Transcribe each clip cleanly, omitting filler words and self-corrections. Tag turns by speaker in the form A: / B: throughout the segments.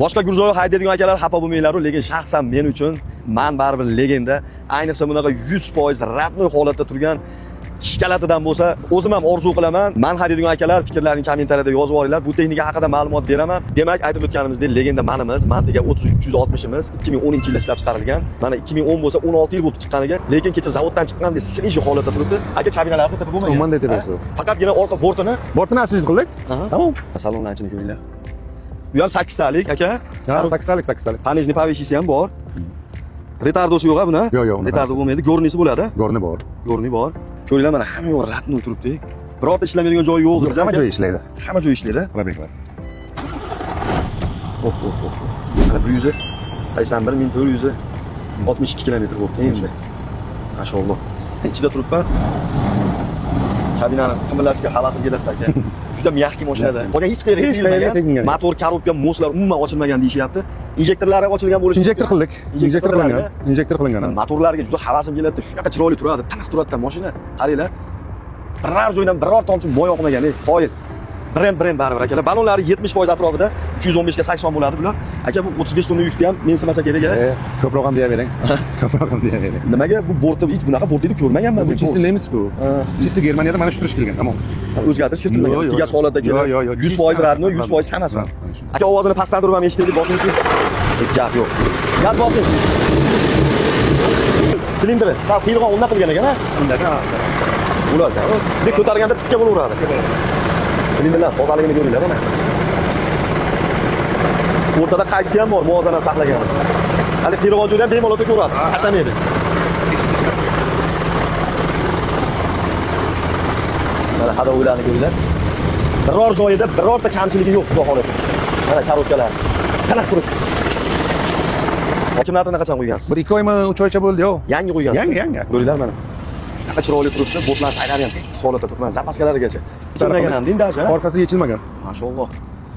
A: Boshqa Gurzoyev haydaydigan akalar xafa bo'lmanglar, lekin shaxsan men uchun men baribir legenda, ayniqsa bunaqa 100% radnoy holatda turgan shkalatidan bo'lsa, o'zim ham orzu qilaman. Men haydaydigan akalar fikrlarini kommentariyada yozib yuboringlar. Bu texnika haqida ma'lumot beraman. Demak, aytib o'tganimizdek, legenda manimiz, Mantiga 3360imiz 2010-yil ishlab chiqarilgan. Mana 2010 bo'lsa 16 yil bo'lib chiqqaniga, lekin kecha zavoddan chiqqandek siriji holatda turibdi. Aka kabinalarni tepib bo'lmagan.
B: Umuman deb
A: Faqatgina orqa bortini
B: assiz qildik. Tamom.
A: Salonlarni ko'ringlar. Bu ham 8 talik aka.
B: Ha, 8 talik.
A: Panejni pavishisi ham bor. Retardosi yo'q-a buni?
B: Yo'q.
A: Retardo bo'lmaydi, gornisi bo'ladi.
B: Gorni bor.
A: Ko'ringlar, mana hamma yo'q ratni turibdi. Birorta ishlamaydigan joyi yo'q.
B: Hamma joyi ishlaydi.
A: Hamma joyi ishlaydi.
B: Probeklar.
A: Mana bu 181.462 kilometr bo'libdi endi. Mashalloh. Ichida turibman. Kabinani qimirlashga havasim keladi aka. Juda myaxki mashinada. Qolgan hech qayerga tegmagan. Motor, korobka, moslar umuman ochilmagan deyishyapti. Injektorlari ochilgan bo'lishi.
B: Injektor qildik. Injektor qilingan.
A: Motorlarga juda havasim keladi. Shunaqa chiroyli turadi, tiniq turadi mashina. Qaranglar. Biror joydan biror tomchi moy oqmagan, qoyil. Brend baribir akalar. Balonlari 70% atrofida, 315 ga 80 bo'ladi bular. Aka bu 35 tonna yukni ham mensimasa kerak a.
B: Ko'proq ham deyavering.
A: Nimaga bu bortda hech bunaqa bortni ko'rmaganman
B: bu. Chisi nemis bu. Chisi Germaniyada mana shu turish kelgan, tamom.
A: O'zgartirish kiritilmagan. Tugash holatda keladi. 100% radno, 100% samasman. Aka ovozini pastlantirib ham eshitdik, bosingchi. Gap yo'q. Gaz bosing. Silindri, sal qiyrilgan o'rnaq qilgan ekan-a? Undagi. Ularga. Deb ko'targanda tikka bo'laveradi. Silindirlar tozaligini ko'ringlar mana. O'rtada qaysi ham bor, muvozanat saqlagan. Hali qiyrilgan joyda ham bemalol ko'radi. Tashlamaydi. Mana hadovlarni ko'ringlar. Biror joyida birorta kamchiligi yo'q, xudo xolasa. Mana korobkalar. Qanaqa turibdi? Hokimlarni qachon qo'ygansiz?
B: 1-2 oymi, 3 oycha bo'ldi, yo'q.
A: Yangi qo'ygansiz.
B: Yangi.
A: Ko'ringlar mana. Shunaqa chiroyli turibdi, botlar taylari ham tekis holatda turibdi. Zapaskалarigacha. Yechilmagan ham, dindash ha?
B: Orqasi yechilmagan.
A: Mashalloh.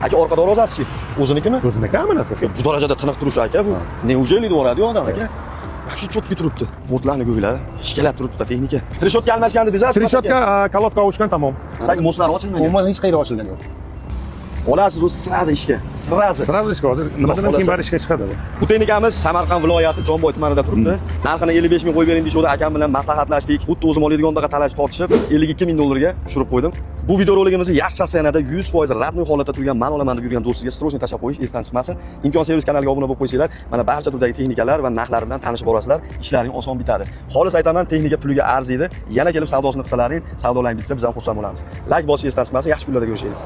A: Aka orqa darvozasi-chi? O'zinikimi?
B: O'ziniki hamma narsasi.
A: Bu darajada tiniq turish aka bu. Neujeli devoradi odam aka. Shu cho'tki turibdi. Botlarni ko'ringlar, ishkalab turibdi texnika. Trishotka almashgandi desiz?
B: Trishotka kalotka o'chgan, tamom.
A: Tag moslar ochilmagan.
B: Umuman hech qayerda ochilgani yo'q.
A: Olasiz o'z sirazi ishga. Sirazi
B: ishga hozir nimadan keyin bari ishga chiqadi.
A: Bu texnikamiz Samarqand viloyati Jomboy tumanida turibdi. Narxini 55 ming qo'yib bering deyishdi, akam bilan maslahatlashdik. Xuddi o'zim oladigandaqa talashib tortishib 52 ming dollarga tushirib qo'ydim. Bu video roligimizni yaxshisi yanada 100% radnoy holatda turgan man olaman deb yurgan do'stingizga srojni tashlab qo'yish esdan chiqmasin. Imkon servis kanaliga obuna bo'lib qo'ysanglar, mana barcha turdagi texnikalar va narxlari bilan tanishib borasizlar. Ishlaring oson bitadi. Xolis aytaman, texnika puliga arziydi. Yana kelib savdosini qilsalaring, savdolang bitsa biz ham xursand bo'lamiz. Like bosishni esdan chiqmasin, yaxshi kunlarda ko'rishaylik.